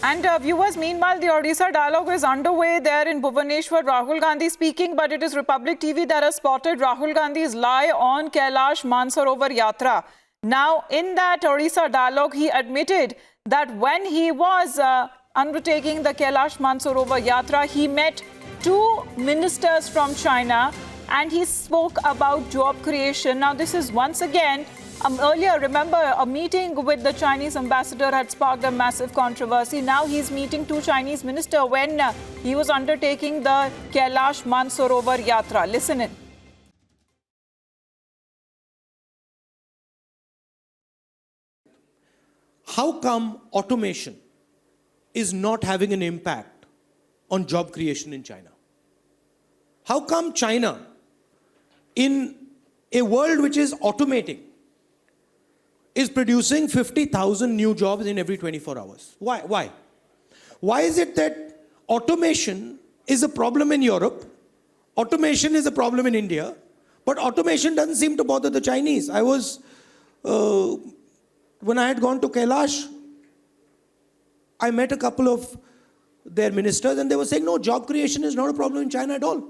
And viewers, meanwhile, the Odisha dialogue is underway there in Bhubaneswar. Rahul Gandhi speaking, but it is Republic TV that has spotted Rahul Gandhi's lie on Kailash Mansarovar Yatra. Now, in that Odisha dialogue, he admitted that when he was undertaking the Kailash Mansarovar Yatra, he met two ministers from China and he spoke about job creation. Now, this is once again earlier, remember, a meeting with the Chinese ambassador had sparked a massive controversy. Now he's meeting two Chinese ministers when he was undertaking the Kailash Mansarovar Yatra. Listen in. How come automation is not having an impact on job creation in China? How come China, in a world which is automating, is producing 50,000 new jobs in every 24 hours. Why? Why is it that automation is a problem in Europe, automation is a problem in India, but automation doesn't seem to bother the Chinese? I was, when I had gone to Kailash, I met a couple of their ministers and they were saying, no, job creation is not a problem in China at all.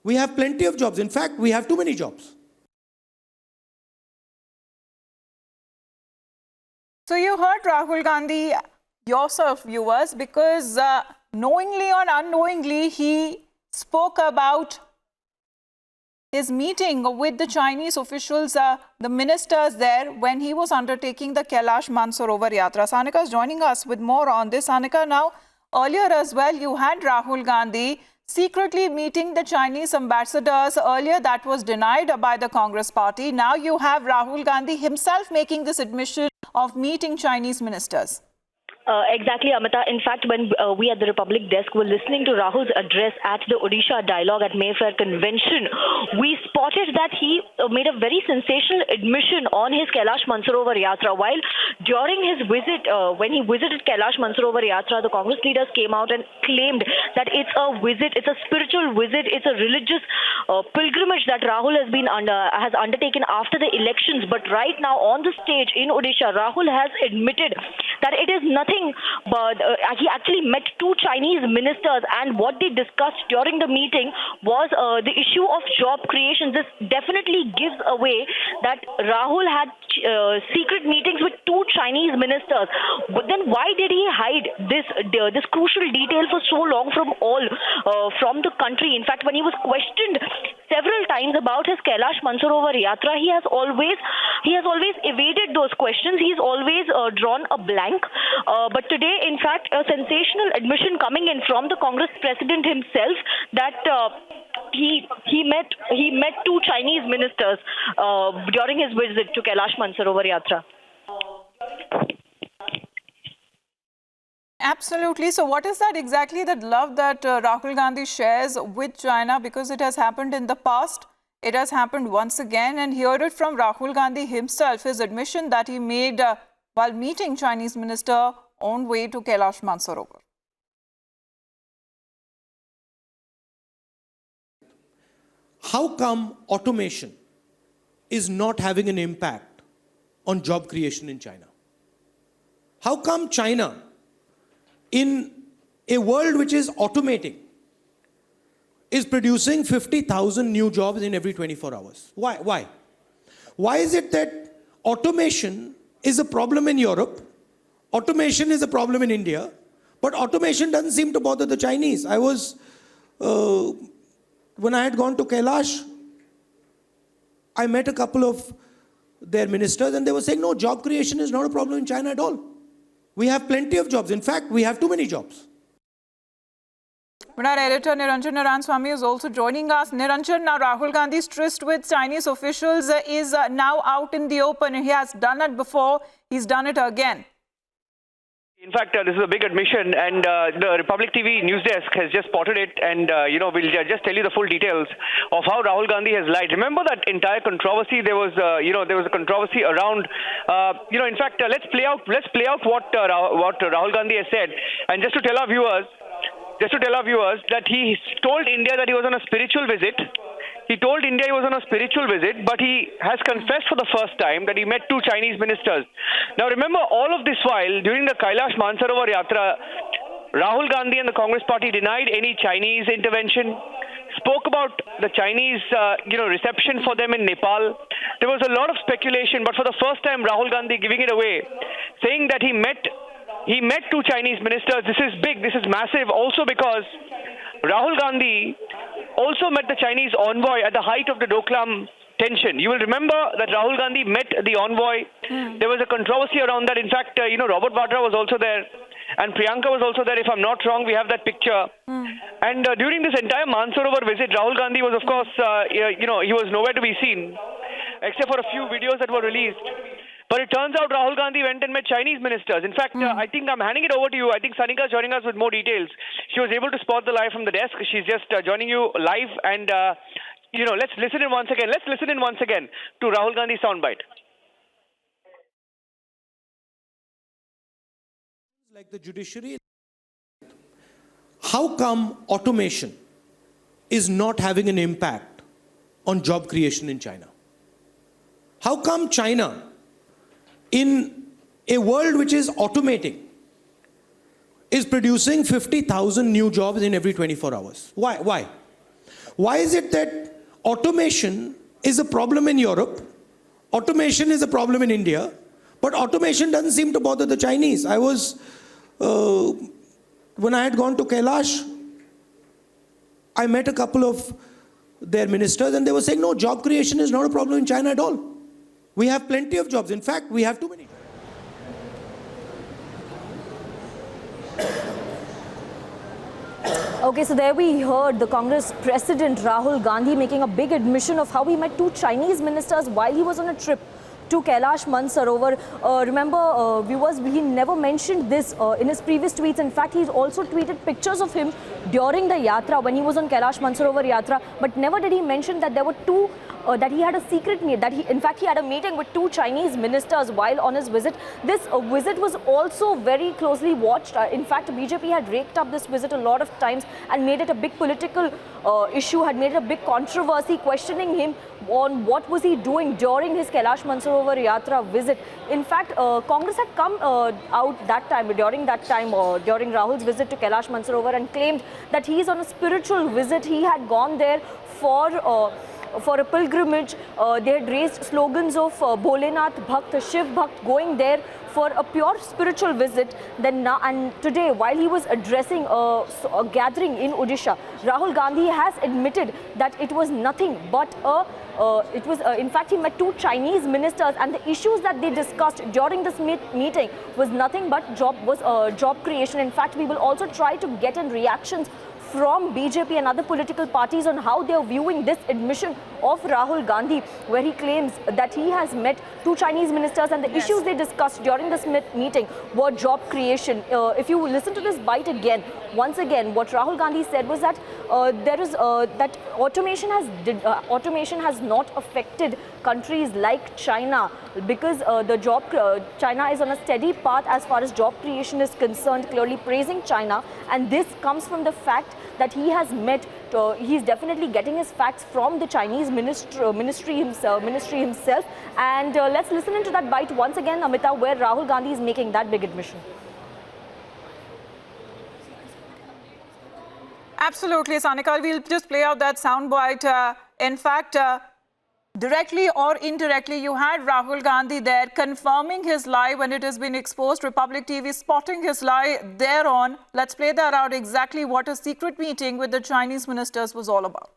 We have plenty of jobs. In fact, we have too many jobs. So you heard Rahul Gandhi yourself, viewers, because knowingly or unknowingly, he spoke about his meeting with the Chinese officials, the ministers there, when he was undertaking the Kailash Mansarovar Yatra. Sanika is joining us with more on this. Sanika, now, earlier as well, you had Rahul Gandhi secretly meeting the Chinese ambassadors. Earlier, that was denied by the Congress party. Now you have Rahul Gandhi himself making this admission of meeting Chinese ministers. Exactly, Amita. In fact, when we at the Republic Desk were listening to Rahul's address at the Odisha dialogue at Mayfair Convention, we spotted that he made a very sensational admission on his Kailash Mansarovar Yatra. While during his visit, when he visited Kailash Mansarovar Yatra, the Congress leaders came out and claimed that it's a visit, it's a spiritual visit, it's a religious pilgrimage that Rahul has undertaken after the elections. But right now on the stage in Odisha, Rahul has admitted that it is nothing but he actually met two Chinese ministers, and what they discussed during the meeting was the issue of job creation. This definitely gives away that Rahul had secret meetings with two Chinese ministers. But then why did he hide this crucial detail for so long from from the country? In fact, when he was questioned several times about his Kailash Mansarovar Yatra, he has always evaded those questions. He's always drawn a blank. But today, in fact, a sensational admission coming in from the Congress president himself that he met two Chinese ministers during his visit to Kailash Mansarovar Yatra. Absolutely. So what is that exactly, that love that Rahul Gandhi shares with China? Because it has happened in the past, it has happened once again, and hear it from Rahul Gandhi himself, his admission that he made while meeting Chinese minister on way to Kailash Mansarovar. How come automation is not having an impact on job creation in China? How come China, in a world which is automating, is producing 50,000 new jobs in every 24 hours? Why? Why is it that automation is a problem in Europe, automation is a problem in India, but automation doesn't seem to bother the Chinese? I was, when I had gone to Kailash, I met a couple of their ministers and they were saying, no, job creation is not a problem in China at all. We have plenty of jobs. In fact, we have too many jobs. But our editor Niranjan Narayan is also joining us. Niranjan, now Rahul Gandhi's tryst with Chinese officials is now out in the open. He has done it before, he's done it again. In fact, this is a big admission, and the Republic TV news desk has just spotted it, and we'll just tell you the full details of how Rahul Gandhi has lied. Remember that entire controversy? There was a controversy around, in fact, let's play out what Rahul Gandhi has said, and just to tell our viewers that he told India that he was on a spiritual visit. He told India he was on a spiritual visit, but he has confessed for the first time that he met two Chinese ministers. Now remember, all of this while, during the Kailash Mansarovar Yatra, Rahul Gandhi and the Congress party denied any Chinese intervention, spoke about the Chinese reception for them in Nepal. There was a lot of speculation, but for the first time, Rahul Gandhi giving it away, saying that he met two Chinese ministers. This is big, this is massive, also because Rahul Gandhi also met the Chinese envoy at the height of the Doklam tension. You will remember that Rahul Gandhi met the envoy. There was a controversy around that. In fact, Robert Vadra was also there, and Priyanka was also there. If I'm not wrong, we have that picture. And during this entire Mansarovar visit, Rahul Gandhi was, of course, he was nowhere to be seen, except for a few videos that were released. But it turns out Rahul Gandhi went and met Chinese ministers. In fact, I think I'm handing it over to you. I think Sanika is joining us with more details. She was able to spot the live from the desk. She's just joining you live. And, let's listen in once again. Let's listen in once again to Rahul Gandhi's soundbite. Like the judiciary, how come automation is not having an impact on job creation in China? How come China, in a world which is automating, is producing 50,000 new jobs in every 24 hours? Why? Why is it that automation is a problem in Europe, automation is a problem in India, but automation doesn't seem to bother the Chinese? When I had gone to Kailash, I met a couple of their ministers and they were saying, no, job creation is not a problem in China at all. We have plenty of jobs. In fact, we have too many. Okay, so there we heard the Congress President Rahul Gandhi making a big admission of how he met two Chinese ministers while he was on a trip to Kailash Mansarovar. Remember, viewers, he never mentioned this in his previous tweets. In fact, he's also tweeted pictures of him during the Yatra, when he was on Kailash Mansarovar Yatra, but never did he mention that there were two, that he had a secret meet, that in fact, he had a meeting with two Chinese ministers while on his visit. This visit was also very closely watched. In fact, BJP had raked up this visit a lot of times and made it a big political issue, had made it a big controversy, questioning him on what was he doing during his Kailash Mansarovar Yatra visit. In fact, Congress had come out that time, during Rahul's visit to Kailash Mansarovar, and claimed that he is on a spiritual visit. He had gone there for a pilgrimage. They had raised slogans of Bholenath Bhakt, Shiv Bhakt, going there for a pure spiritual visit. And today, while he was addressing a gathering in Odisha, Rahul Gandhi has admitted that it was nothing but in fact, he met two Chinese ministers, and the issues that they discussed during this meeting was nothing but job creation. In fact, we will also try to get in reactions from BJP and other political parties on how they are viewing this admission of Rahul Gandhi, where he claims that he has met two Chinese ministers and the issues they discussed during this meeting were job creation. If you listen to this bite again, once again, what Rahul Gandhi said was that that automation has not affected countries like China, because China is on a steady path as far as job creation is concerned, clearly praising China. And this comes from the fact that he has met, he's definitely getting his facts from the Chinese ministry himself. And let's listen into that bite once again, Amita, where Rahul Gandhi is making that big admission. Absolutely, Sanika. We'll just play out that soundbite. In fact, directly or indirectly, you had Rahul Gandhi there confirming his lie when it has been exposed. Republic TV spotting his lie thereon. Let's play that out, exactly what a secret meeting with the Chinese ministers was all about.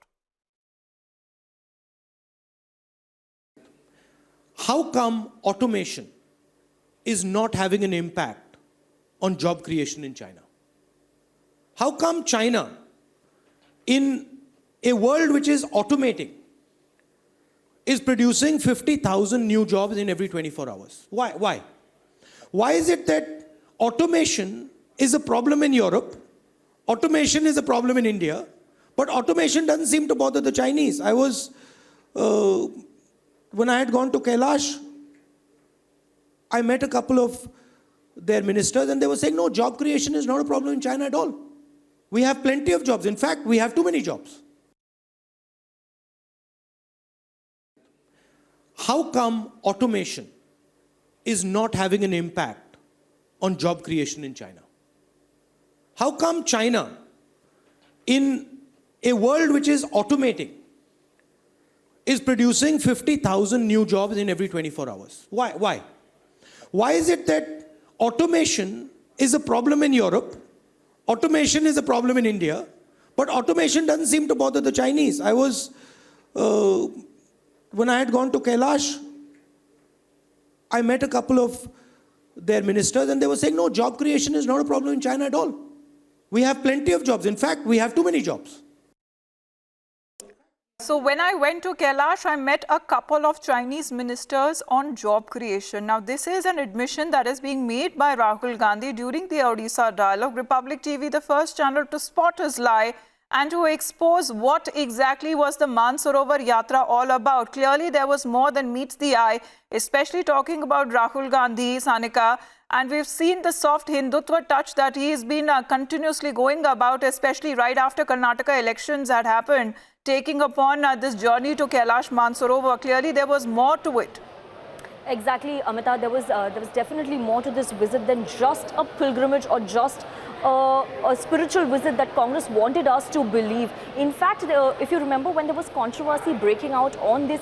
How come automation is not having an impact on job creation in China? How come China, in a world which is automating, is producing 50,000 new jobs in every 24 hours? Why? Why is it that automation is a problem in Europe, automation is a problem in India, but automation doesn't seem to bother the Chinese? When I had gone to Kailash, I met a couple of their ministers and they were saying, no, job creation is not a problem in China at all. We have plenty of jobs. In fact, we have too many jobs. how come automation is not having an impact on job creation in China? How come China, in a world which is automating, is producing 50,000 new jobs in every 24 hours? Why? Why? Why is it that automation is a problem in Europe, automation is a problem in India, but automation doesn't seem to bother the Chinese? I was, when I had gone to Kailash, I met a couple of their ministers and they were saying, no, job creation is not a problem in China at all. We have plenty of jobs. In fact, we have too many jobs. So when I went to Kailash, I met a couple of Chinese ministers on job creation. Now, this is an admission that is being made by Rahul Gandhi during the Odisha dialogue. Republic TV, the first channel to spot his lie and to expose what exactly was the Mansarovar Yatra all about. Clearly, there was more than meets the eye, especially talking about Rahul Gandhi, Sanika. And we've seen the soft Hindutva touch that he's been continuously going about, especially right after Karnataka elections had happened, taking upon this journey to Kailash Mansarovar. Clearly, there was more to it. Exactly, Amita. There was definitely more to this visit than just a pilgrimage or just a spiritual visit that Congress wanted us to believe. In fact, if you remember, when there was controversy breaking out on this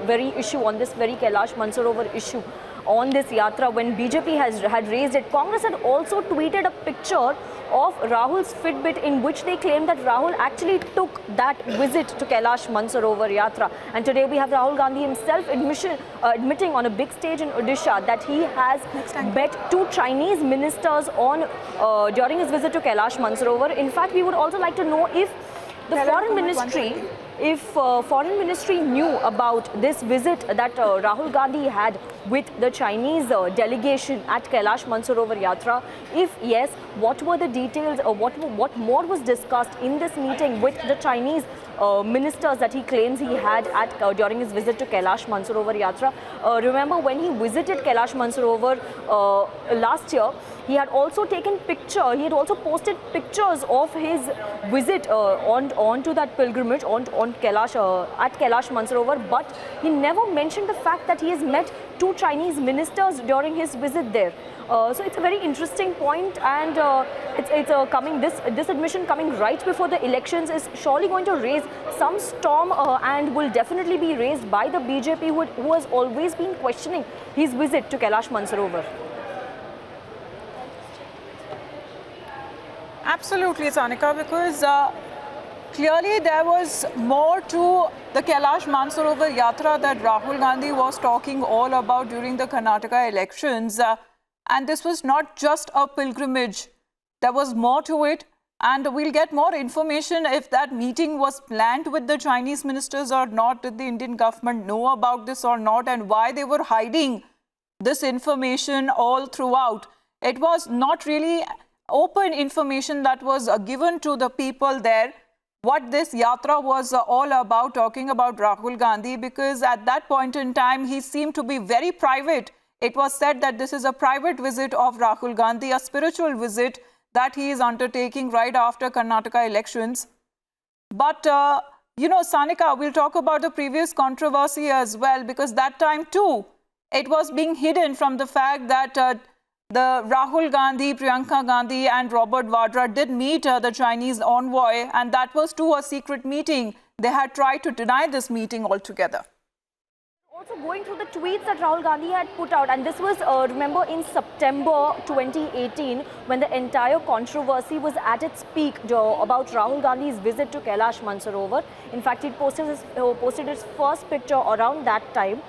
very issue, on this very Kailash Mansarovar issue, on this Yatra, when BJP had raised it, Congress had also tweeted a picture of Rahul's Fitbit in which they claimed that Rahul actually took that visit to Kailash Mansarovar Yatra. And today we have Rahul Gandhi himself admitting on a big stage in Odisha that he has met two Chinese ministers on during his visit to Kailash Mansarovar. In fact, we would also like to know if the foreign ministry knew about this visit that Rahul Gandhi had with the Chinese delegation at Kailash Mansarovar Yatra. If yes, what were the details or what more was discussed in this meeting with the Chinese ministers that he claims he had at during his visit to Kailash Mansarovar Yatra? Remember, when he visited Kailash Mansarovar last year, he had also taken he had also posted pictures of his visit onto that pilgrimage on Kailash, at Kailash Mansarovar, but he never mentioned the fact that he has met two Chinese ministers during his visit there. So it's a very interesting point, and this admission coming right before the elections is surely going to raise some storm and will definitely be raised by the BJP, who has always been questioning his visit to Kailash Mansarovar. Absolutely, Sanika, because clearly there was more to the Kailash Mansarovar Yatra that Rahul Gandhi was talking all about during the Karnataka elections. And this was not just a pilgrimage. There was more to it. And we'll get more information if that meeting was planned with the Chinese ministers or not. Did the Indian government know about this or not? And why they were hiding this information all throughout. It was not really open information that was given to the people there, what this Yatra was all about, talking about Rahul Gandhi, because at that point in time, he seemed to be very private. It was said that this is a private visit of Rahul Gandhi, a spiritual visit that he is undertaking right after Karnataka elections. But, you know, Sanika, we'll talk about the previous controversy as well, because that time too, it was being hidden from the fact that the Rahul Gandhi, Priyanka Gandhi and Robert Vadra did meet the Chinese envoy, and that was too a secret meeting. They had tried to deny this meeting altogether. Also going through the tweets that Rahul Gandhi had put out, and this was, remember, in September 2018, when the entire controversy was at its peak about Rahul Gandhi's visit to Kailash Mansarovar. In fact, he posted his first picture around that time,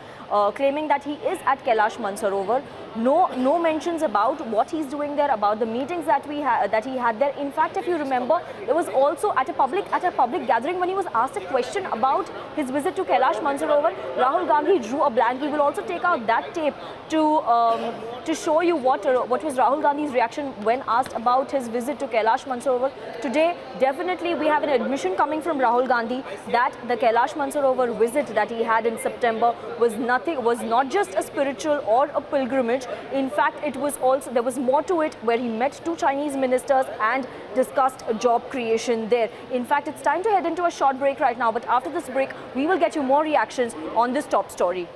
claiming that he is at Kailash Mansarovar. No mentions about what he's doing there, about the meetings that he had there. In fact, if you remember, there was also at a public gathering, when he was asked a question about his visit to Kailash Mansarovar, Rahul Gandhi drew a blank. We will also take out that tape to show you what was Rahul Gandhi's reaction when asked about his visit to Kailash Mansarovar. Today, definitely we have an admission coming from Rahul Gandhi that the Kailash Mansarovar visit that he had in September was not just a spiritual or a pilgrimage. In fact, there was more to it, where he met two Chinese ministers and discussed job creation there. In fact, it's time to head into a short break right now, but after this break, we will get you more reactions on this top story.